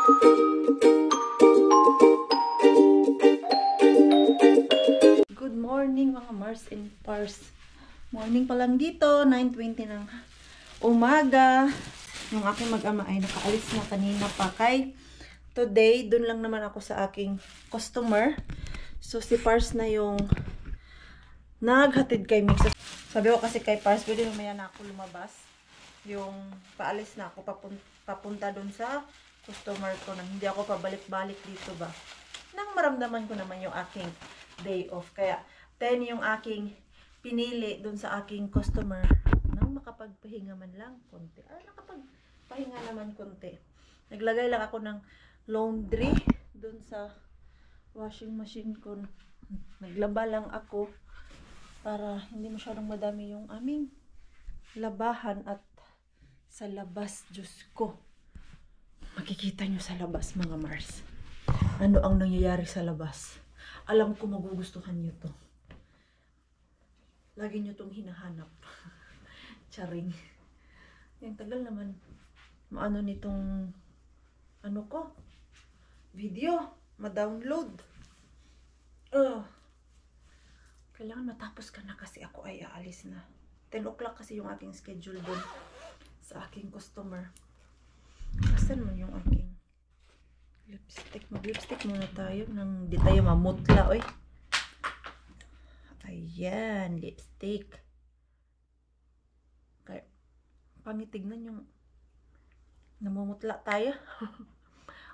Good morning mga Mars and Pars. Morning pa lang dito, 9:20 ng umaga. Yung aking mag-ama ay nakaalis na kanina pa. Kay today, dun lang naman ako sa aking customer. So si Pars na yung naghatid kay Mix. Sabi ko kasi kay Pars, pwede mamaya na ako lumabas. Yung paalis na ako papunta dun sa customer ko nang hindi ako pabalik-balik dito ba. Nang maramdaman ko naman yung aking day off. Kaya 10 yung aking pinili dun sa aking customer nang makapagpahinga man lang konti. Nakapagpahinga naman konti. Naglagay lang ako ng laundry dun sa washing machine ko. Naglaba lang ako para hindi masyadong madami yung aming labahan at sa labas, Diyos ko. Makikita nyo sa labas mga Mars. Ano ang nangyayari sa labas? Alam ko magugustuhan nyo to. Lagi nyo tong hinahanap. Charing. Yung tagal naman. Maano nitong ano ko? Video. Ma-download. Kailangan matapos ka na kasi ako ay aalis na. 10 o'clock kasi yung aking schedule dun sa aking customer. Asan mo yung aking lipstick? Mag-lipstick muna tayo nang di tayo mamutla, oy. Ayan, lipstick. Okay. Pangitignan yung namumutla tayo.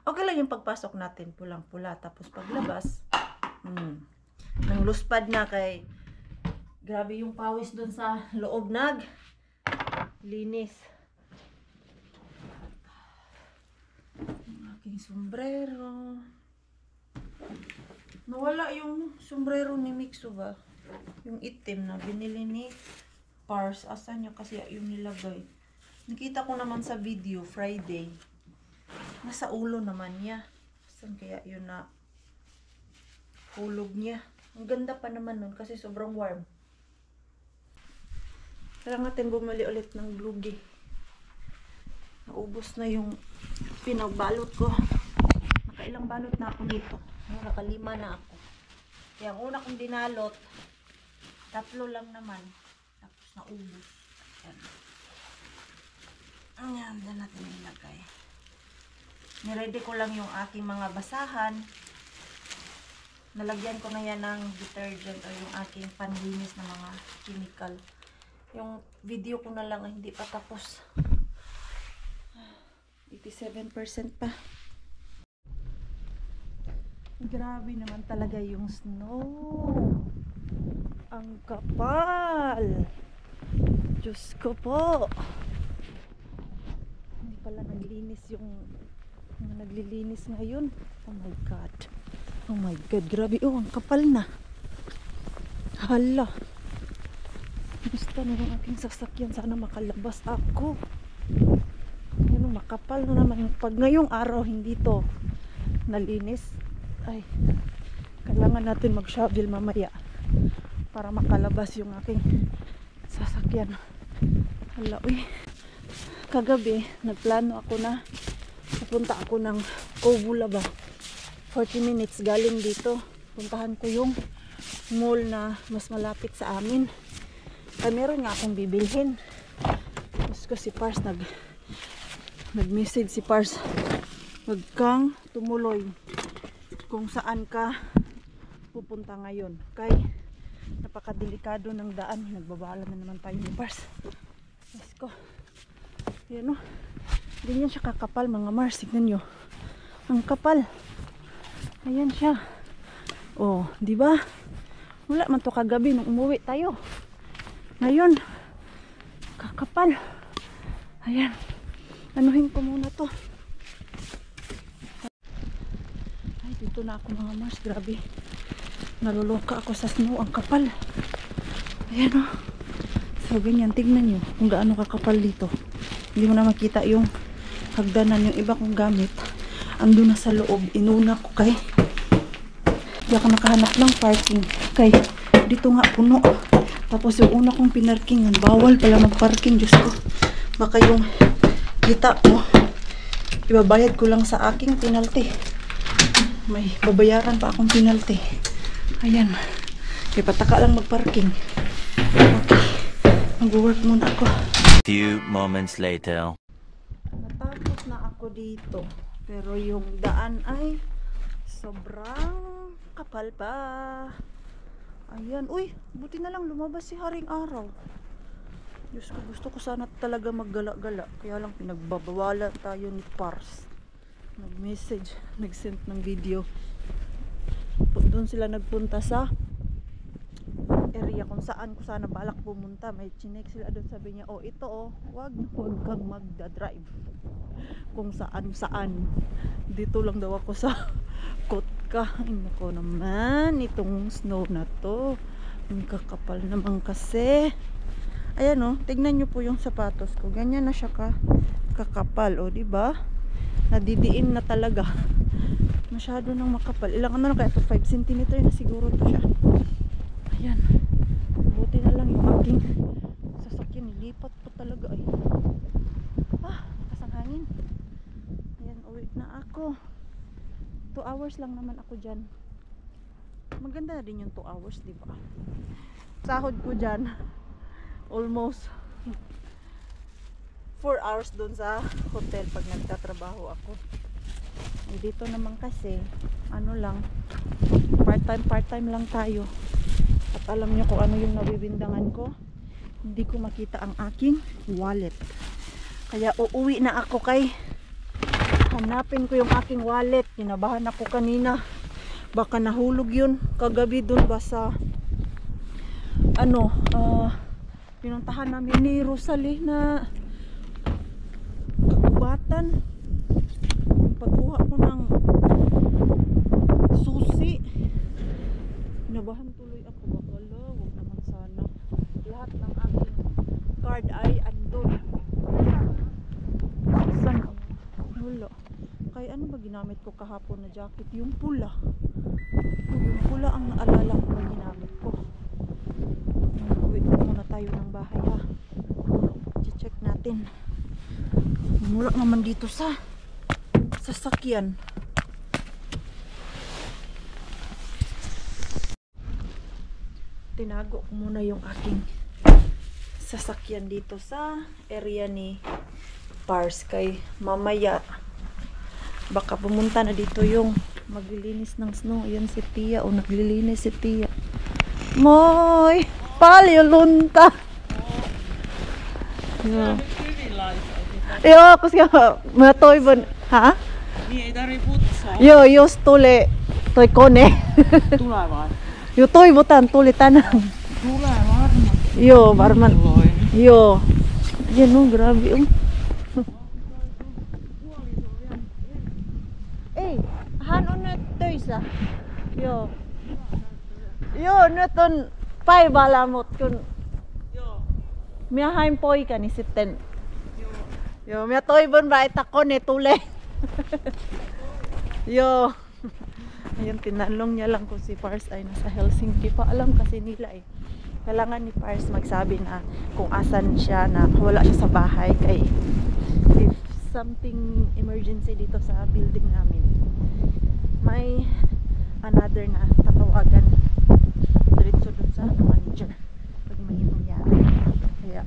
Okay lang yung pagpasok natin, pulang-pula. Tapos paglabas, nang luspad na kay grabe yung pawis dun sa loob linis. Aking sombrero. Nawala yung sombrero ni Mixo ba? Yung itim na binili ni Pars. Asan niya kasi yung nilagay? Nakita ko naman sa video Friday. Nasa ulo naman niya. Asan kaya yun na hulog niya? Ang ganda pa naman nun kasi sobrang warm. Kailangan natin bumili ulit ng blugi. Naubos na yung pinagbalot ko. Nakailang balot na ako dito. Nakalima na ako. Kaya ang una kong dinalot, 3 lang naman. Tapos naubos. Ayan, dyan natin ilagay. Niready ko lang yung aking mga basahan. Nalagyan ko na yan ng detergent o yung aking panlinis ng mga chemical. Yung video ko na lang ay hindi pa tapos. 87% pa. Grabe naman talaga yung snow. Ang kapal. Diyos ko po. Hindi pala naglilinis yung naglilinis ngayon. Oh my God. Oh my God. Grabe. Oh, ang kapal na. Hala. Gusto na yung aking sasakyan. Sana makalabas ako. Yun, makapal na naman. Pag ngayong araw hindi to nalinis, ay kailangan natin mag-shovel mamaya para makalabas yung aking sasakyan. Hala, uy. Kagabi, nagplano ako na pupunta ako ng Cobula ba. 40 minutes galing dito. Puntahan ko yung mall na mas malapit sa amin. Ay, meron nga akong bibilhin. Tapos ko si Pars nag-message si Pars, wag kang tumuloy kung saan ka pupunta ngayon. Kay napakadelikado ng daan. Nagbabala na naman tayo ni Pars. Let's go. Yan o. Ganyan siya kakapal mga Mars. Tignan nyo. Ang kapal. Ayan siya. Oh, di ba? Wala man to kagabi nung umuwi tayo. Ngayon, kakapal. Ayan. Anuhin ko muna to. Ay, dito na ako mga Mars. Grabe. Naluluka ako sa snow. Ang kapal. Ayan o. So, ganyan. Tignan nyo kung gaano kakapal dito. Hindi mo na makita yung hagdanan. Yung iba kong gamit. Ando na sa loob. Inuna ko kay hindi ako nakahanap ng parking. Kay dito nga puno. Tapos yung una kong pinarkingan. Bawal pala mag-parking. Diyos ko. Baka yung kita mo Ibabayad ko lang sa aking penalty. May babayaran pa akong penalty. Ayan. Kaya pataka lang magparking. Okay. Mag-work muna ako. Few moments later. Natapos na ako dito. Pero yung daan ay sobrang kapal pa. Ayan. Uy, buti na lang lumabas si Haring Araw. Diyos ko, gusto ko sana talaga maggala-gala. Kaya lang pinagbabawalan tayo ni Pars. Nag-message, nag-send ng video. Doon sila nagpunta sa area kung saan ko sana balak pumunta. May chinek sila doon, sabi niya, oh ito oh, wag kang magda-drive kung saan dito lang daw ako sa Kotka. Ay nako naman, itong snow na to ang kakapal naman kasi. Ayan oh, tignan nyo po yung sapatos ko, ganyan na siya kakapal oh, diba? Nadidiin na talaga, masyado nang makapal. Ilang ano na kaya ito, 5 cm na siguro to siya. Ayan, buti na lang yung aking sasakyan nilipat po talaga ay. Lakas ang hangin. Ayan, uwi na ako. 2 hours lang naman ako dyan. Maganda na din yung 2 hours, diba? Sahod ko dyan almost 4 hours dun sa hotel pag nagtatrabaho ako. Eh, dito naman kasi ano lang, part time lang tayo. At alam niyo kung ano yung nabibindangan ko, hindi ko makita ang aking wallet. Kaya uuwi na ako hanapin ko yung aking wallet. Kinabahan ako kanina, baka nahulog yun kagabi dun ba sa pinuntahan namin ni Rosalie na kagubatan. Yung pagkuha ko ng susi, nabahan tuloy ako. Wala, wag naman sana. Lahat ng aking card ay andun. Saan ang wala? Kaya ano ba ginamit ko kahapon na jacket? Yung pula. Yung pula ang naalala ko na ginamit ko. Uwi muna tayo ng bahay ha. Check natin. Mula naman dito sa sasakyan. Tinago ko muna yung aking sasakyan dito sa area ni Pars. Kay mamaya baka pumunta na dito yung maglilinis ng snow. Ayan si Tia. O naglilinis si Tia. Moy! Palyulunta! Yeah. Yo, ako siya matoy bon. Ha? Yo, tule. Toy kone. Yo toy butan tuli tanan. Yo, barman. Yo. Ayan no, grabe hanon na toy sa. Yo. Yo, naton pay balamot kun. Miyahain poy ka ni Siten. Yo, miya toy bon ba itakon ni tule. Yo. Ayun, tinanong niya lang kung si Pars ay nasa Helsinki pa. Alam kasi nila eh. Kailangan ni Pars magsabi na kung asan siya, na wala siya sa bahay. Kay if something emergency dito sa building namin, may another na tatawagan diretso dun sa manager pag may nangyari. Kaya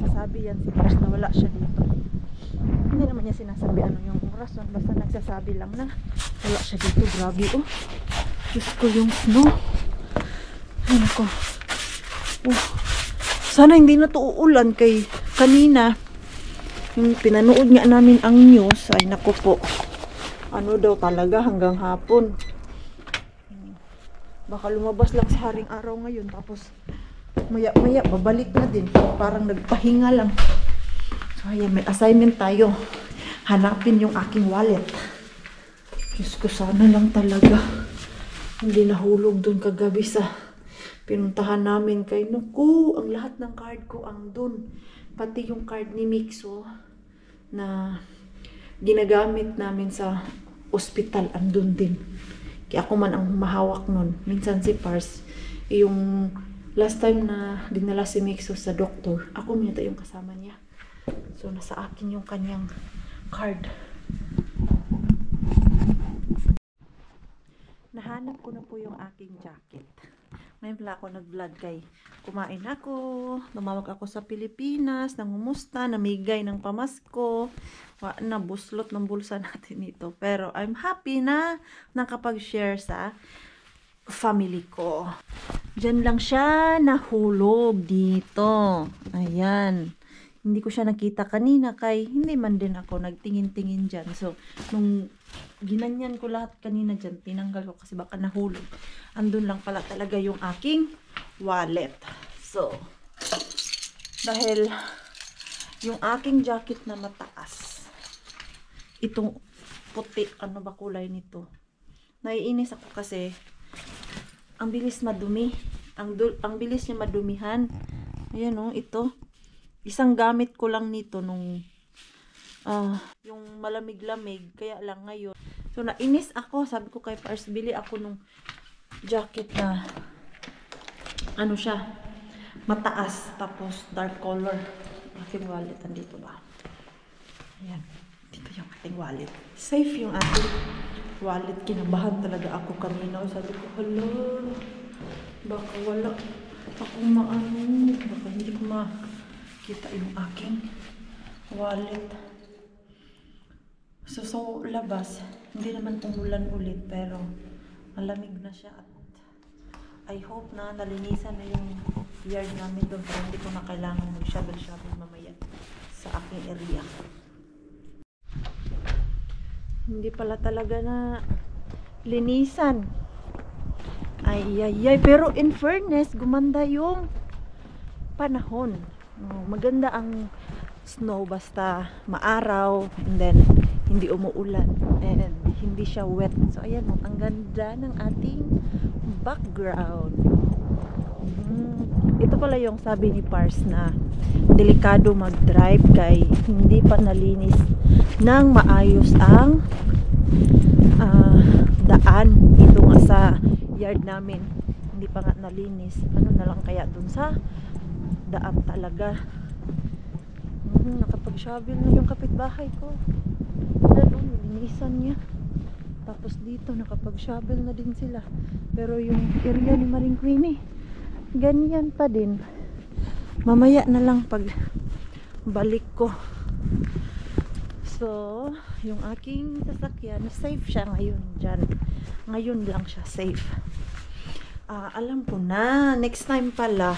sasabi yan si Pars na wala siya dito. Hindi naman niya sinasabi ano yung rason, basta nagsasabi lang na wala siya dito. Grabe Diyos ko yung snow. Ay nako. Sana hindi na to uulan. Kay kanina yung pinanood nga namin ang news, ay nako po, ano daw talaga hanggang hapon. Baka lumabas lang sa Haring Araw ngayon, tapos maya maya babalik na din. Parang nagpahinga lang. So ayan, may assignment tayo. Hanapin yung aking wallet. Diyos ko, sana lang talaga hindi nahulog dun kagabi sa pinuntahan namin. Kay naku, ang lahat ng card ko ang dun. Pati yung card ni Mixo na ginagamit namin sa ospital andun din. Kaya ako man ang humahawak nun. Minsan si Pars, yung last time na dinala si Mixo sa doktor, ako minta yung kasama niya. So nasa akin yung kanyang card. Nahanap ko na po yung aking jacket. Ngayon pala ako nag-vlog kay kumain ako, tumawag ako sa Pilipinas, nangumusta, namigay ng pamasko, nabuslot ng bulsa natin ito. Pero I'm happy na nakapag-share sa family ko. Diyan lang siya nahulog dito. Ayan. Hindi ko siya nakita kanina kay hindi man din ako nagtingin-tingin dyan. So, nung ginanyan ko lahat kanina dyan, tinanggal ko kasi baka nahulog. Andun lang pala talaga yung aking wallet. So, dahil yung aking jacket na mataas, itong puti, ano ba kulay nito? Naiinis ako kasi ang bilis madumi. Ang bilis niya madumihan. Ayan o, ito. Isang gamit ko lang nito nung yung malamig-lamig. Kaya lang ngayon. So, nainis ako. Sabi ko kay Pars, bili ako nung jacket na ano siya, mataas. Tapos, dark color. Aking wallet. Andito ba? Ayan. Dito yung ating wallet. Safe yung ating wallet. Kinabahan talaga ako kanina. Sabi ko, hala, baka wala akong maano. Baka hindi ko makita yung aking wallet. So labas, hindi naman umulan ulit, pero malamig na siya at I hope na nalinisan na yung yard namin doon para hindi ko na kailangan mag-shovel mamaya sa aking area. Hindi pala talaga na linisan. Ay, pero in fairness, gumanda yung panahon. Maganda ang snow basta maaraw and then hindi umuulan and hindi siya wet. So ayan, ang ganda ng ating background. Ito pala yung sabi ni Pars na delikado mag-drive kay hindi pa nalinis ng maayos ang daan dito nga sa yard namin. Hindi pa nga nalinis. Ano na lang kaya dun sa daan talaga. Nakapag-shovel na yung kapitbahay ko. Doon, nilinisan niya. Tapos dito, nakapag-shovel na din sila. Pero yung area ni Maring Queenie, ganyan pa din. Mamaya na lang pag balik ko. So, yung aking sasakyan, safe siya ngayon dyan. Ngayon lang siya safe. Alam ko na, next time pala,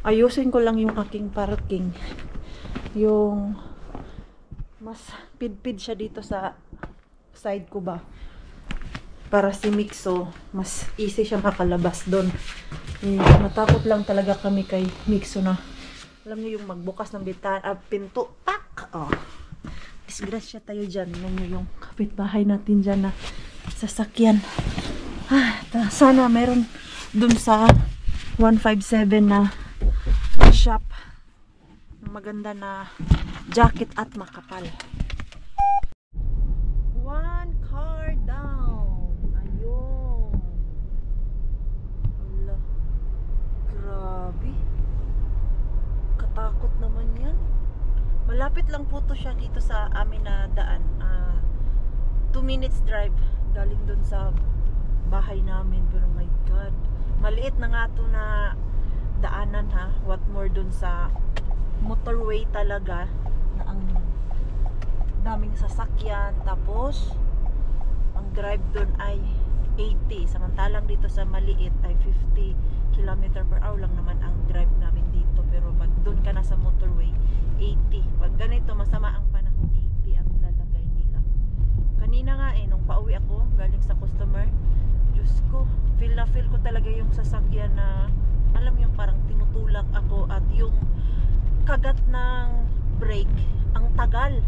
ayusin ko lang yung aking parking. Yung mas pidpid siya dito sa side ko ba. Para si Mixo, mas easy siya makalabas doon. Natakot lang talaga kami kay Mixo na, alam niyo yung magbukas ng pinto, tak! Oh. Disgrasya tayo dyan. Yung kapitbahay natin dyan na sasakyan. Sana meron dun sa 157 na shop. Maganda na jacket at makapal. One car down. Ayun. Wala. Grabe. Katakot naman yan. Malapit lang po to siya dito sa amin na daan. 2 minutes drive galing dun sa bahay namin. Pero my God, maliit na nga to na daanan ha. What more dun sa motorway talaga na ang daming sasakyan. Tapos ang drive dun ay 80. Samantalang dito sa maliit ay 50 km/h lang naman ang drive namin dito. Pero pag dun ka na sa motorway, 80. Pag ganito masama ang panahon, 80 ang lalagay nila. Kanina nga nung pauwi ako galing sa customer, Diyos ko, feel ko talaga yung sasakyan na alam yung parang tinutulak ako at yung kagat ng brake, ang tagal.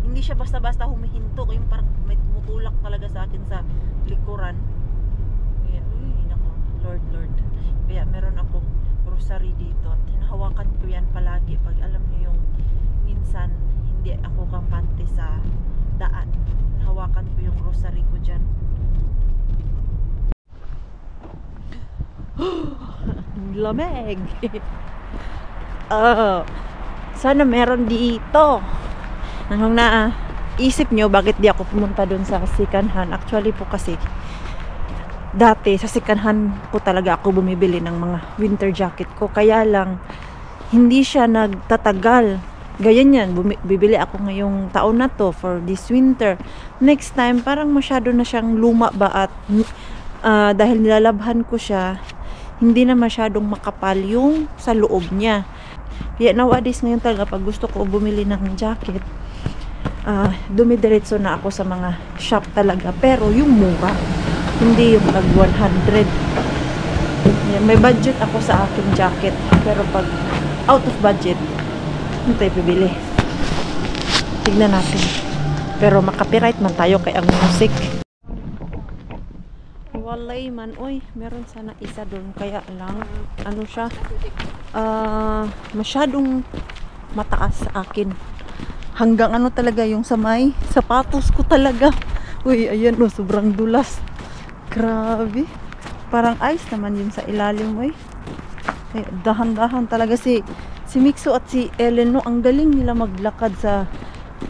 Hindi siya basta-basta humihinto, yung parang may tumutulak talaga sa akin sa likuran. Kaya, nako, Lord. Kaya meron akong rosary dito at hinahawakan ko yan palagi pag alam niyo yung minsan hindi ako kampante sa daan. Hinahawakan ko yung rosary ko dyan. Lamig. Sana meron dito. Anong na isip nyo, bakit di ako pumunta dun sa second hand? Actually po kasi, dati sa second hand po talaga ako bumibili ng mga winter jacket ko. Kaya lang, hindi siya nagtatagal. Ganyan yan, bibili ako ngayong taon na to for this winter. Next time, parang masyado na siyang luma ba at dahil nilalabhan ko siya, hindi na masyadong makapal yung sa loob niya. Kaya nowadays ngayon talaga pag gusto ko bumili ng jacket, dumidiretso na ako sa mga shop talaga. Pero yung mura, hindi yung tag 100. Yan, may budget ako sa aking jacket. Pero pag out of budget, hindi tayo pibili. Tignan natin. Pero makapiright man tayo kay ang music. Walay man. Uy, meron sana isa doon. Kaya lang, ano siya, masyadong mataas sa akin. Hanggang ano talaga yung sa may sapatos ko talaga. Uy, ayan o, sobrang dulas. Grabe. Parang ice naman yun sa ilalim, uy. Kaya dahan-dahan talaga si Mixo at si Ellen, no, ang galing nila maglakad sa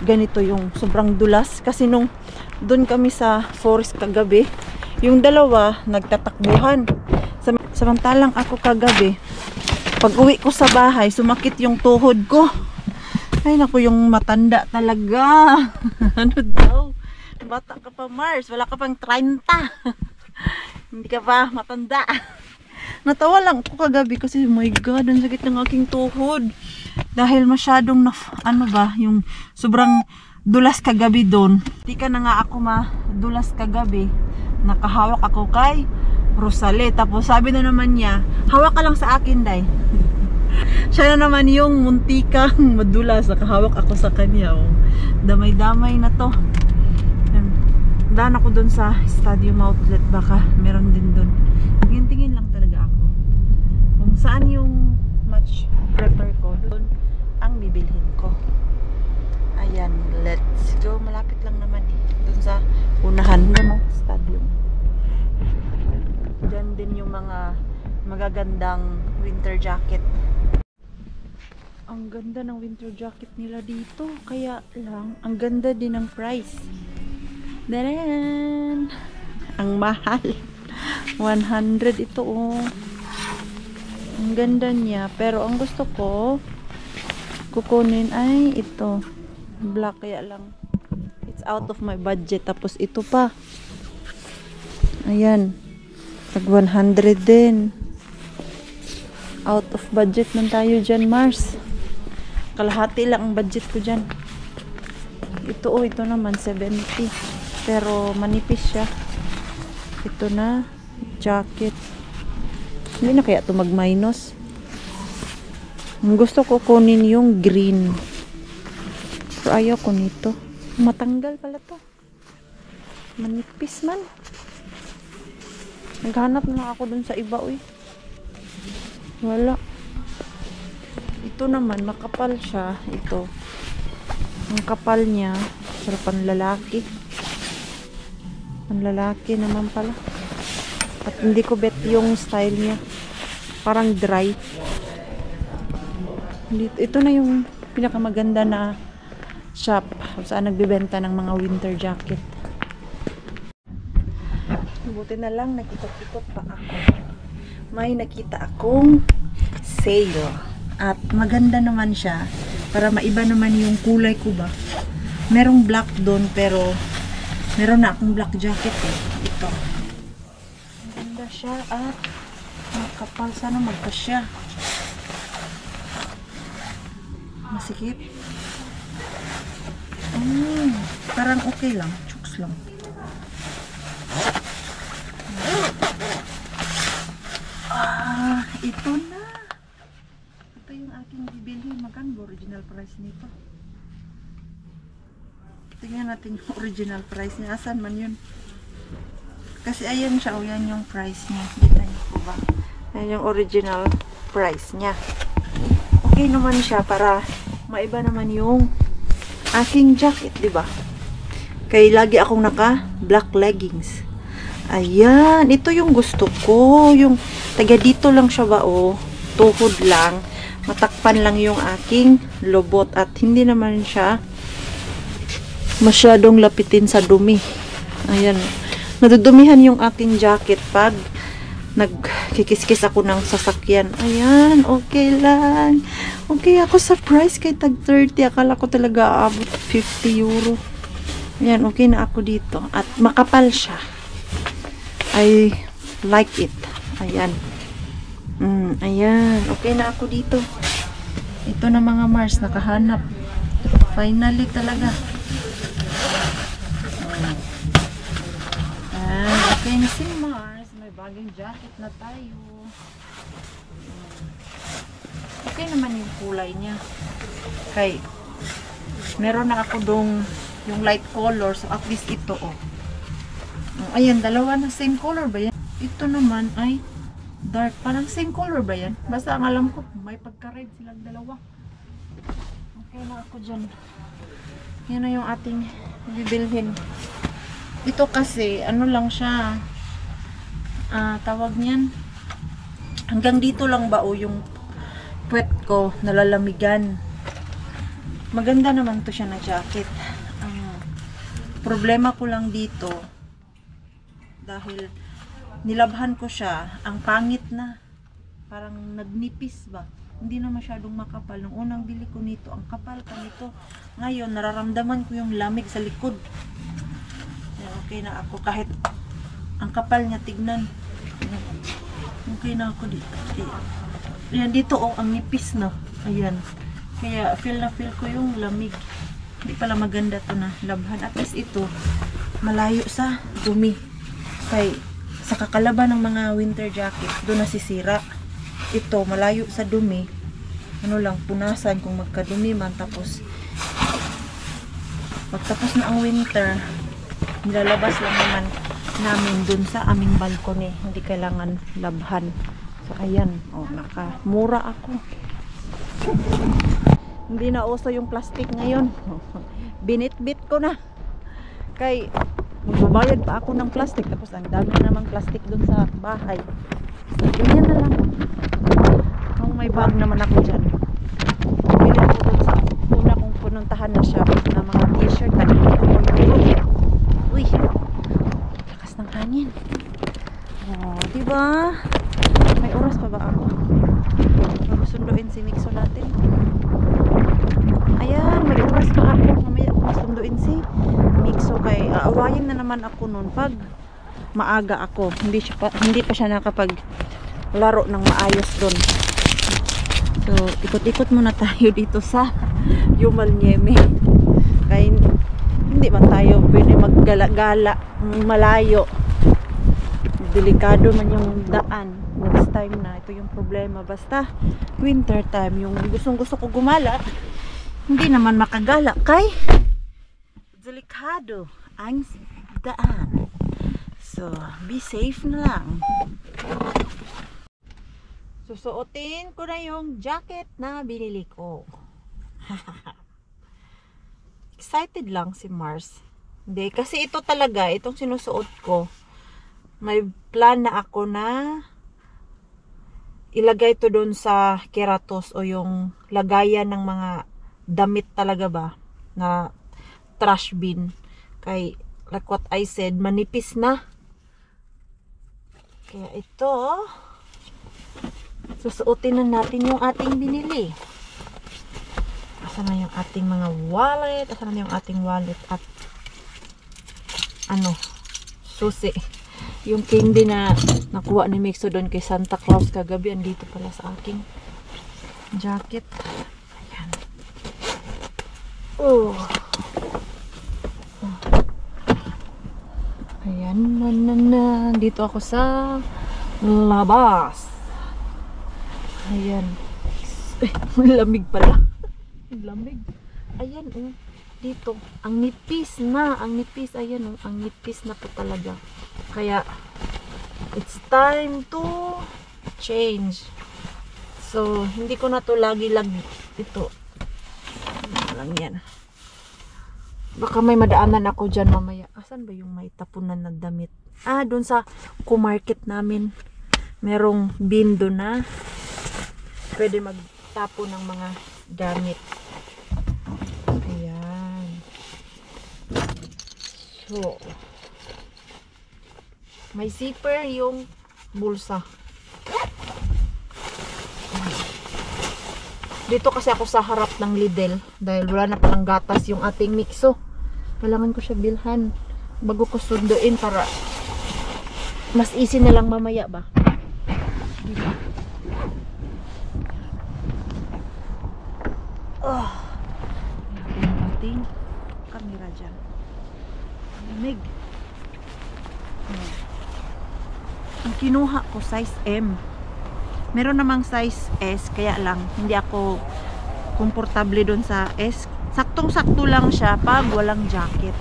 ganito yung sobrang dulas. Kasi nung doon kami sa forest kagabi, yung dalawa nagtatakbuhan. Samantalang ako kagabi, pag uwi ko sa bahay, sumakit yung tuhod ko. Ay naku, yung matanda talaga. Ano daw? Bata ka pa, Mars. Wala ka pang 30. Hindi ka pa matanda. Natawa lang ako kagabi kasi, oh my God, ang sakit ng aking tuhod. Dahil masyadong ano ba, yung sobrang dulas kagabi doon. Di ka na nga ako madulas kagabi. Nakahawak ako kay Rosale. Tapos sabi na naman niya, hawak ka lang sa akin, Day. Siya na naman yung muntikang madulas. Nakahawak ako sa kanya. Oh. Damay-damay na to. Daan ako doon sa Stadium Outlet. Baka meron din doon. Tingin-tingin lang talaga ako. Kung saan yung match prefer ko, doon ang bibilhin ko. Ayan, let's go. Malapit lang naman eh. Doon sa unahan doon, stadium. Diyan din yung mga magagandang winter jacket. Ang ganda ng winter jacket nila dito. Kaya lang, ang ganda din ng price. Daran! Ang mahal. 100 ito oh. Ang ganda niya. Pero ang gusto ko kukunin ay ito. Black, kaya lang it's out of my budget. Tapos ito pa. Ayan. Tag 100 din. Out of budget man tayo dyan, Mars. Kalahati lang ang budget ko dyan. Ito oh, ito naman 70. Pero manipis siya. Ito na jacket. Hindi na kaya ito mag-minus. Ang gusto ko kunin yung green. Pero ayaw ko nito. Matanggal pala to. Manipis man. Naghanap na ako dun sa iba, uy. Wala. Ito naman, makapal siya. Ito. Ang kapal niya. Pero panlalaki. Panlalaki naman pala. At hindi ko bet yung style niya. Parang dry. Ito na yung pinakamaganda na shop saan nagbibenta ng mga winter jacket. Buti na lang nakikot-ikot pa ako. May nakita akong sale. At maganda naman siya. Para maiba naman yung kulay ko ba. Merong black doon pero meron na akong black jacket eh. Ito. Maganda siya at makapal. Sana magkasya. Masikip. Parang okay lang. Chooks lang. Ito na. Ito yung aking bibili. Magkano original price nito? Tingnan natin yung original price niya. Asan man yun? Kasi ayan siya. O yan yung price niya. Kita niyo po ba? Ayan yung original price niya. Okay naman siya para maiba naman yung aking jacket, diba? Kaya lagi akong naka black leggings. Ayan. Ito yung gusto ko. Yung taga dito lang siya ba o? Tuhod lang. Matakpan lang yung aking lobot. At hindi naman siya masyadong lapitin sa dumi. Ayan. Nadudumihan yung aking jacket pag nagkikiskis ako ng sasakyan. Ayan, okay lang. Okay ako sa price kay tag 30. Akala ko talaga aabot 50 euro. Ayan, okay na ako dito. At makapal siya. I like it. Ayan. Ayan, okay na ako dito. Ito na mga Mars, nakahanap. Finally talaga. Okay na si Mars. May bagong jacket na tayo. Okay naman yung kulay niya. Kay, meron na ako dong yung light color. So, at least ito, oh. Ayan, dalawa na same color ba yan? Ito naman ay dark. Parang same color ba yan? Basta ang alam ko, may pagka-red silang dalawa. Okay na ako dyan. Yan na yung ating bibilhin. Ito kasi, ano lang siya, tawag niyan, hanggang dito lang ba o yung puwet ko nalalamigan. Maganda naman to siya na jacket. Problema ko lang dito, dahil nilabhan ko siya, ang pangit na, parang nagnipis ba. Hindi na masyadong makapal. Nung unang bili ko nito, ang kapal pa nito. Ngayon, nararamdaman ko yung lamig sa likod. Okay na ako kahit ang kapal niya tignan. Okay na ako dito. Ayan dito oh, ang nipis na. Ayan. Kaya feel ko yung lamig. Hindi pala maganda to na labhan. At least ito malayo sa dumi. Kay sa kakalaban ng mga winter jacket, doon nasisira. Ito malayo sa dumi. Ano lang punasan kung magkadumi man, tapos pagtapos na ang winter, nilalabas lang naman namin dun sa aming balcony. Hindi kailangan labhan. So, ayan. Oh, nakamura ako. Hindi na uso yung plastic ngayon. Binit-bit ko na. Kay, magbabayad pa ako ng plastic. Tapos, ang dami namang plastic dun sa bahay. So, ganyan na lang. Kung may bag naman ako dyan. Bili ko dun sa una kong pununtahan na shop na mga t-shirt. Uy, lakas ng hangin. Oh, diba? May oras pa ba ako? Magusunduin si Mixo natin. Ayan, may oras pa ako. Mamaya masunduin si Mixo. Kay aawayin na naman ako nun pag maaga ako. Hindi pa siya nakapag laro ng maayos doon. So, ikot-ikot muna tayo dito sa Yumal Nieme. Kaya hindi man tayo pwede maggala-gala malayo. Delikado man yung daan. Next time na, ito yung problema. Basta winter time, yung gustong-gusto ko gumala, hindi naman makagala. Kay delikado ang daan. So, be safe na lang. Susuotin ko na yung jacket na binili ko. Excited lang si Mars. Hindi, kasi ito talaga, itong sinusuot ko, may plan na ako na ilagay to doon sa keratos o yung lagayan ng mga damit talaga ba, na trash bin. Kay, like what I said, manipis na. Kaya ito, susuotin na natin yung ating binili. Asan na yung ating mga wallet? Asan na yung ating wallet at ano, susi. Yung candy na nakuha ni Mixo doon kay Santa Claus kagabi, andito pala sa aking jacket. Ayan. Oh. Ayan na. Dito ako sa labas. Ayan. Lamig pala. Lamig. Ayan, oh. Dito. Ang nipis na. Ang nipis. Ayan, oh. Ang nipis na po talaga. Kaya, it's time to change. So, hindi ko na to lagi-lagi. Ito. Ano lang yan. Baka may madaanan ako dyan mamaya. Asan ba yung may tapunan na damit? Ah, dun sa kumarket namin. Merong bin doon na pwede magtapo ng mga gamit. Ayan. So, may zipper yung bulsa. Dito kasi ako sa harap ng Lidl dahil wala na palang gatas yung ating mixo. Kailangan ko siya bilhan bago ko sunduin para mas easy na lang mamaya ba. Diba? Oh, yung ating camera dyan. Lamig. Ang kinuha ko size M. Meron namang size S, kaya lang hindi ako komportable doon sa S. Saktong-sakto lang siya pag walang jacket.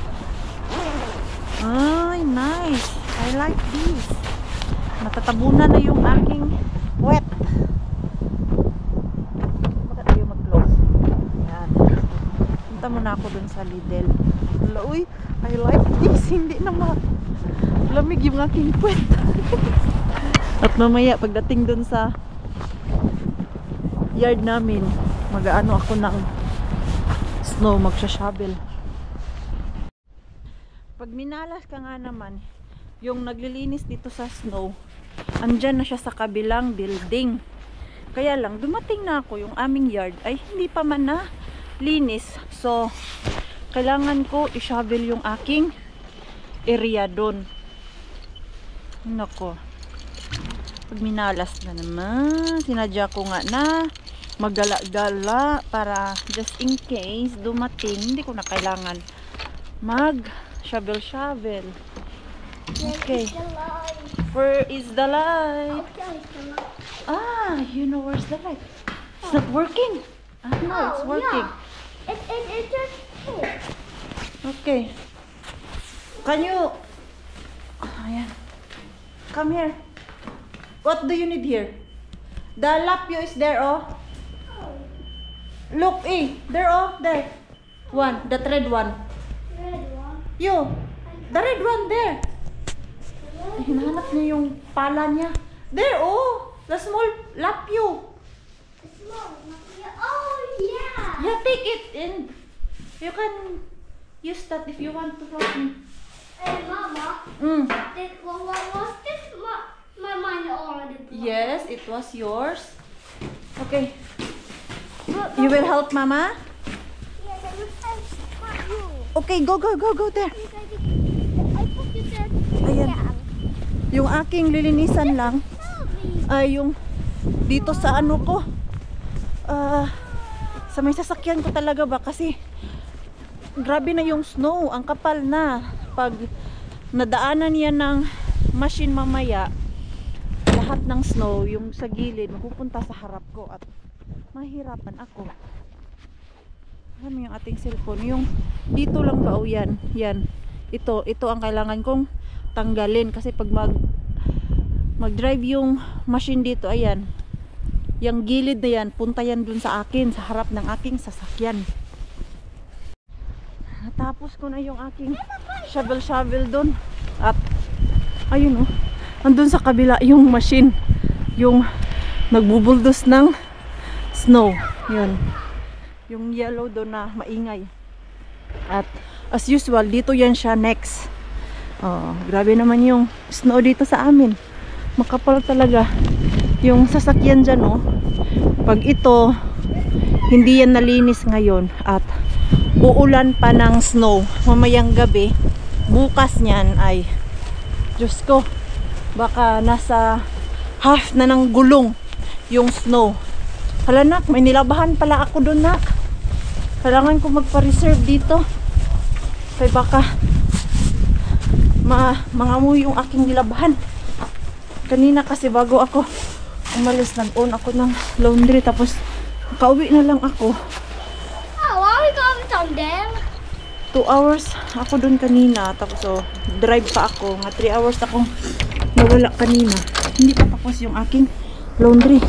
Ay, nice. I like this. Natatabunan na yung aking wet. Bakit ayaw mag-close? Yan. Punta muna ako doon sa Lidl. Uy, I like this. Hindi naman lamig yung aking puwet. At mamaya pagdating dun sa yard namin, mag-aano ako ng snow, magsha-shovel. Pag minalas ka nga naman, yung naglilinis dito sa snow, andyan na siya sa kabilang building. Kaya lang, dumating na ako, yung aming yard ay hindi pa man na linis. So, kailangan ko i-shovel yung aking area doon. Nako. Pag minalas na naman, sinadya ko nga na maggala-gala para just in case dumating, hindi ko na kailangan mag shovel. Okay. Where is the light? Ah, you know where's the light? It's not working. Ah, no, it's working. It just hit. Okay. Can you... Ayan. Come here. What do you need here? The lapio is there, oh. Look, there, oh, there. One, that red one. Red one. You, the red one there. Ay, hinahanap niya yung pala niya. There, oh, the small lapio. Small. Oh yeah. Yeah, take it and you can use that if you want to help me. Hey, Mama. What was this? My mind already. Yes, it was yours. Okay. You will help Mama? Yes, I will help you. Okay, go there. I put you there. Ayan. Yung aking lilinisan lang Help me. ay yung dito sa ano ko. Sa may sasakyan ko talaga ba kasi grabe na yung snow, ang kapal na. Pag nadaanan yan ng machine mamaya, lahat ng snow, yung sa gilid, mapupunta sa harap ko at mahirapan ako. Alam yung ating cellphone, yung dito lang ba o yan? Yan. Ito ang kailangan kong tanggalin kasi pag mag-drive yung machine dito, ayan. Yung gilid na yan, punta yan dun sa akin, sa harap ng aking sasakyan. Natapos ko na yung aking shovel dun. At, ayun oh, andun sa kabila yung machine. Yung nagbubuldos ng snow. Yun. Yung yellow doon na maingay. At, as usual, dito yan siya next. Oh, grabe naman yung snow dito sa amin. Makapal talaga. Yung sasakyan dyan, oh. Pag ito, hindi yan nalinis ngayon at uulan pa ng snow mamayang gabi, bukas niyan ay Diyos ko, baka nasa half na ng gulong yung snow. Hala nak, may nilabahan pala ako doon nak. Kailangan ko magpa-reserve dito kaya baka mangamoy yung aking nilabahan. Kanina kasi bago ako umalis, nag-on ako ng laundry tapos kauwi na lang ako. Oh, why are we going down there? 2 hours ako doon kanina, tapos drive pa ako, nga 3 hours akong nawala kanina. Hindi pa tapos yung aking laundry.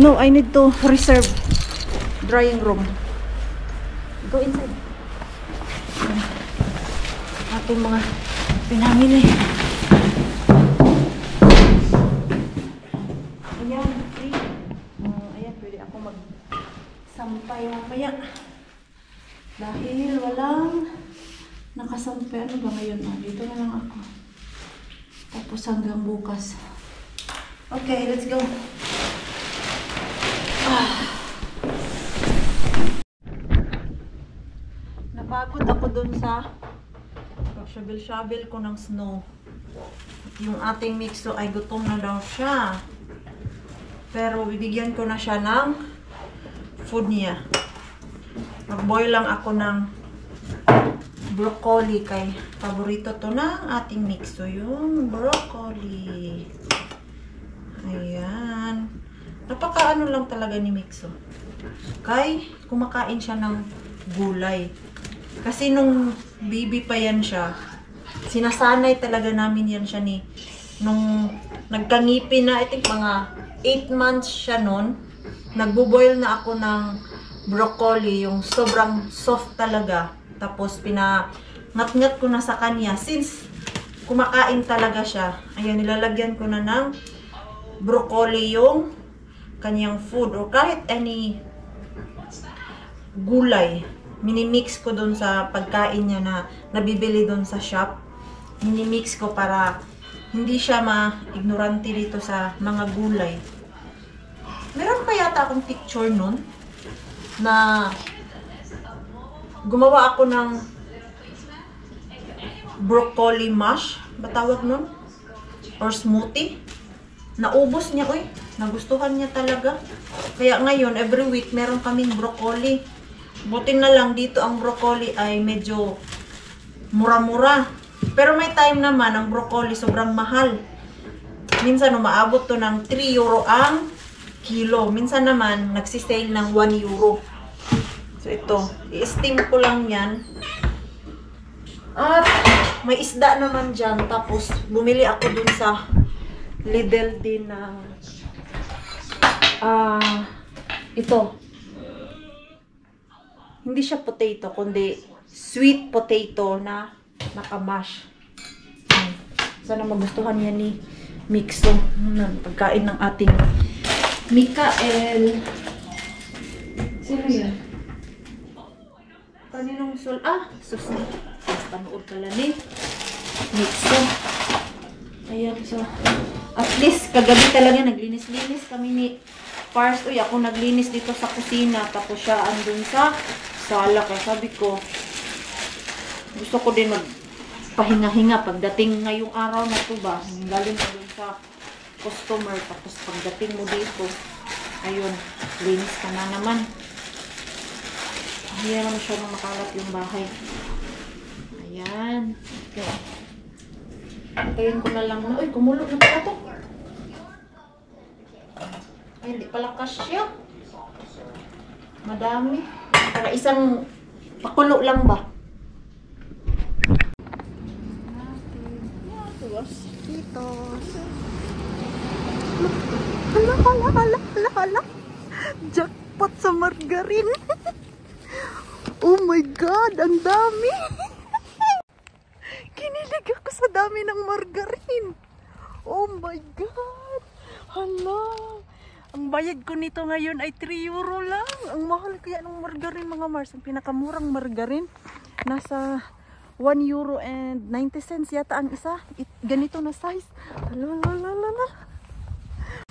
No, I need to reserve drying room. Go inside. Ating mga pinamili. Ayan, free. Ayan, pwede ako magsampay mamaya. Dahil walang Nakasampay. Ano ba ngayon? Dito na lang ako. Tapos hanggang bukas. Okay, let's go. Napagod ako dun sa shovel-shovel ko ng snow. At yung ating mixo ay gutom na daw siya. Pero bibigyan ko na siya ng food niya. Mag-boil lang ako ng broccoli kay paborito to ng ating mixo, yung broccoli. Ayan. Napakaano lang talaga ni mixo. Kay kumakain siya ng gulay. Kasi nung baby pa yan siya, sinasanay talaga namin yan siya ni nung nagkangipin na, I think mga 8 months siya nun, nagbo-boil na ako ng broccoli, yung sobrang soft talaga. Tapos pinangat-ngat ko na sa kanya. Since kumakain talaga siya, ayan, nilalagyan ko na ng broccoli yung kanyang food or kahit any gulay. Minimix ko dun sa pagkain niya na nabibili dun sa shop. Minimix ko para hindi siya ma-ignorante dito sa mga gulay. Meron pa yata akong picture nun na gumawa ako ng broccoli mash, ba tawag nun? Or smoothie. Naubos niya, uy. Nagustuhan niya talaga. Kaya ngayon, every week, meron kaming broccoli. Buti na lang dito ang broccoli ay medyo mura-mura. Pero may time naman ang broccoli sobrang mahal. Minsan umaabot to ng 3 euro ang kilo. Minsan naman nagsisale ng 1 euro. So ito, i-steam ko lang yan. At may isda naman dyan. Tapos bumili ako dun sa Lidl din ng ito. Hindi siya potato, kundi sweet potato na nakamash. Sana magustuhan niya ni Mixo. Pagkain ng ating Mikael. Sino yan? Kaninong sus na. Panood pala ni Mixo. Ayan, so at least kagabi talaga naglinis-linis kami ni Pars. Uy, ako naglinis dito sa kusina. Tapos siya andun sa sala. Kaya sabi ko, gusto ko din magpahinga-hinga pagdating ngayong araw na to ba. Galing ka dun sa customer. Tapos pagdating mo dito, ayun, linis ka na naman. Ayan naman siya nang makalat yung bahay. Ayan. Okay. Antayin ko na lang na. Uy, kumulo na pala to. Ay, hindi pala kasya. Madami. Para isang pakulo lang ba? Dito. Hala. Jackpot sa margarine. Oh my God, ang dami. Kinilig ako sa dami ng margarine. Oh my God. Hala. Ang bayad ko nito ngayon ay 3 euro lang. Ang mahal kaya ng margarine, mga Mars. Ang pinakamurang margarine, nasa 1 euro and 90 cents yata ang isa. Ganito na size. Lalalala.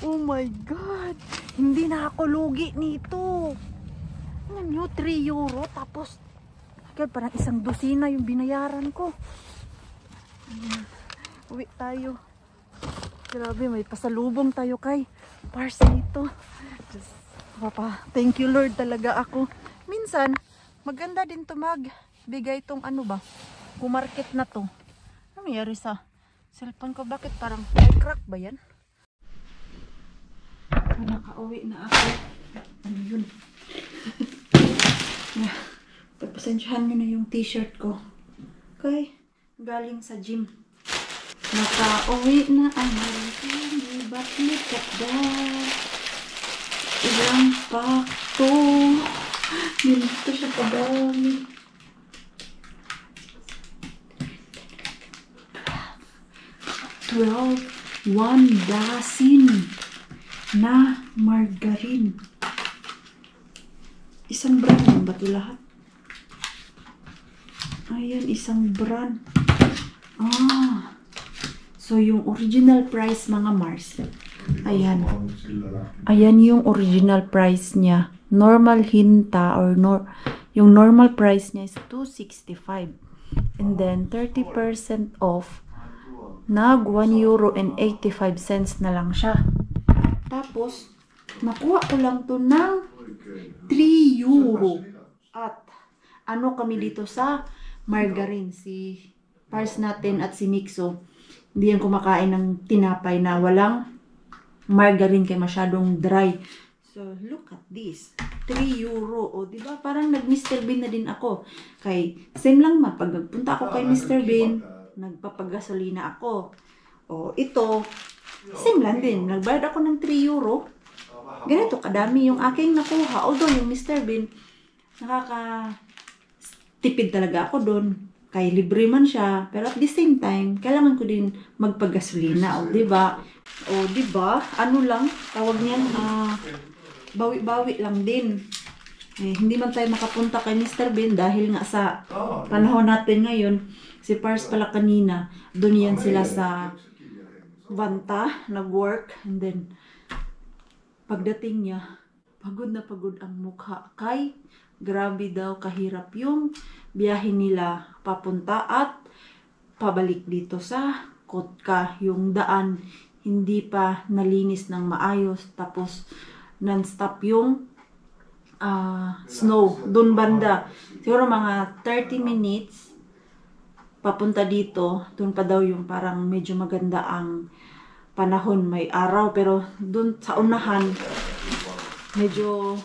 Oh my God. Hindi na ako lugi nito. Ano, 3 euro. Tapos, agad parang isang dosina yung binayaran ko. Uwi tayo. Grabe, may pasalubong tayo kay Pars nito. Just, thank you Lord talaga ako. Minsan, maganda din to magbigay tong ano ba, kumarket na to. Ano nangyari sa cellphone ko? Bakit parang may crack ba yan? Nakauwi na ako. Ano yun? Pagpasensyahan nyo na yung t-shirt ko. Okay, galing sa gym. Nakauwi na ang hindi. But look at that. Ilang pakto. Dito siya padami. 1 dozen na margarine. Isang brand lang ba ito lahat? Ay, Ayan, isang brand. Ah. So, yung original price, mga Mars. Ayan. Ayan yung original price niya. Normal hinta or yung normal price niya is 265. And then, 30% off. Nag 1 euro and 85 cents na lang siya. Tapos, nakuha ko lang to ng 3 euro. At, ano kami dito sa margarine, si Pars natin at si Mixo. Hindi yan kumakain ng tinapay na walang margarine kay masyadong dry. So, look at this. 3 euro. O, diba? Parang nag-Mr. Bean na din ako. Kay, same lang ma. Pag nagpunta ako kay Mr. Bean, nagpapagasolina ako. O, ito, same lang din. Nagbayad ako ng 3 euro. Ganito kadami yung aking nakuha. Although, yung Mr. Bean, tipid talaga ako doon. Kay libre man siya. Pero at the same time, kailangan ko din magpagasolina. O, diba? O, diba? Ano lang, tawag niyan, bawi-bawi lang din. Eh, hindi man tayo makapunta kay Mr. Bean dahil nga sa panahon natin ngayon, si Pars pala kanina, doon yan sila sa Vanta, nag-work. And then, pagdating niya, pagod na pagod ang mukha. Kay, grabe daw, kahirap yung biyahe nila papunta at pabalik dito sa Kotka. Yung daan, hindi pa nalinis ng maayos. Tapos, non-stop yung snow. Doon banda. Siguro mga 30 minutes papunta dito. Doon pa daw yung parang medyo maganda ang panahon. May araw. Pero doon sa unahan, medyo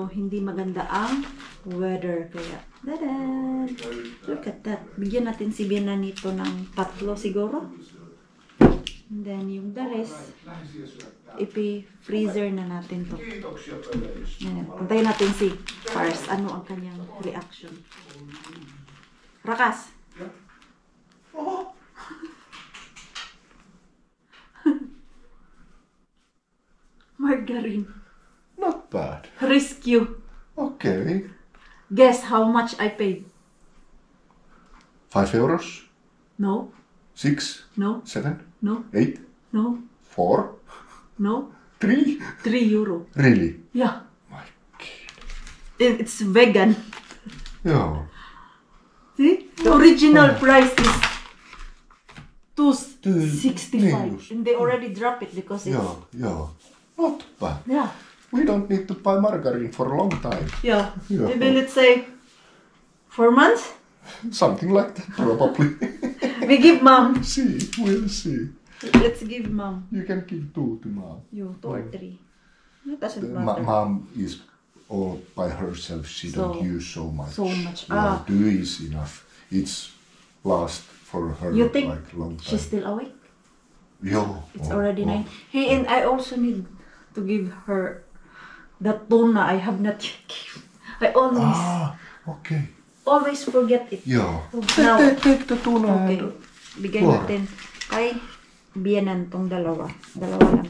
hindi maganda ang weather. Kaya, dadan! Look at that. Bigyan natin si Biana nito ng 3 siguro. And then, yung the rest, ipi-freezer na natin to. Ayan. Puntayin natin si Pars. Ano ang kanyang reaction. Rakas! Margarine. Not bad. Rescue. Okay. Guess how much I paid? 5 euros? No. 6? No. 7? No. 8? No. 4? No. 3? 3 euro. Really? Yeah. My God. It's vegan. Yeah. See? The original price is 265. euros. And they already drop it because it's... Yeah. Not bad. Yeah. We don't need to buy margarine for a long time. Yeah. Yeah. Maybe let's say 4 months. Something like that, probably. We give mom. We'll see. Let's give mom. You can give 2 to mom. You 2 or 3. It doesn't Ma- matter. mom is all by herself. She So- don't use so much. so much. Yeah, 2 is enough. It's last for her You think like long time. she's still awake? Yo. It's already 9. Hey, and I also need to give her the tuna I have not yet given. I Okay. always forget it. Yeah. Now, Take the tuna. okay. Bigay Four. natin kay Bianan tong dalawa. Dalawa lang.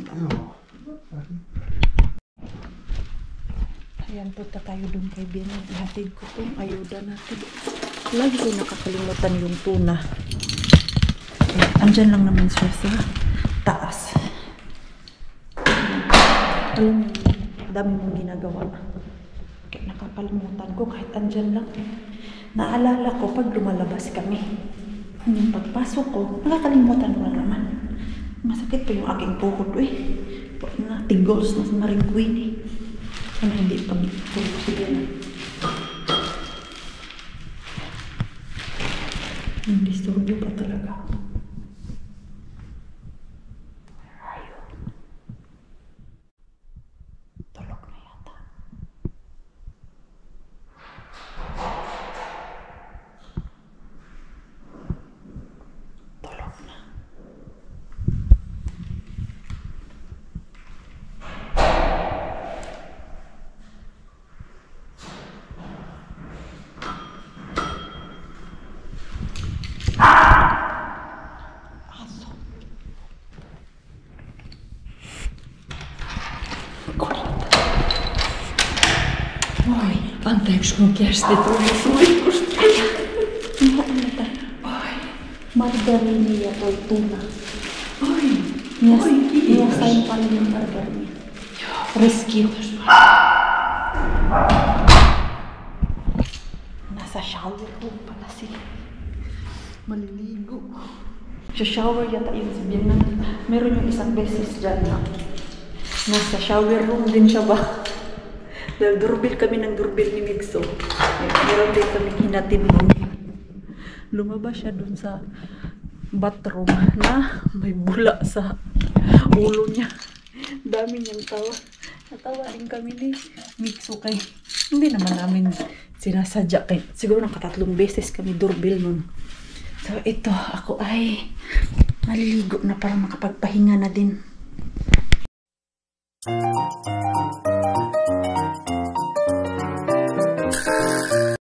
Ayan, punta tayo dun kay Bianan. Ihatid ko tong ayuda natin. Lagi ko nakakalimutan yung tuna. Andyan lang naman siya sa taas. Alam mo, dami mong ginagawa. Kaya nakakalimutan ko kahit andyan lang. Naalala ko pag lumalabas kami. Yung pagpasok ko, nakakalimutan ko naman. Masakit pa yung aking tuhod eh. Tigos na sa maringguin eh. Ano hindi pa tulog sige na. Hindi studio pa talaga. Tulog na yata. Tulog na. Oi, anteeksi mun kesti tuli suihkusta. Margarine Tortuna. Niya sign pa rin yung burger niya. Rescue. Nasa shower room pala sila. Maliligo. Sa shower yata yun si Bianan. Meron yung isang beses dyan na nasa shower room din siya ba? Dahil doorbell kami ng doorbell ni Mixo. Meron din kami hinatin mo. Lumabas siya dun sa bathroom na may bula sa ulo niya. Dami niyang tawa. Natawa din kami ni Mixo kay hindi naman namin sinasadya kay siguro nakatatlong beses kami doorbell nun. So ito ako ay maliligo na para makapagpahinga na din.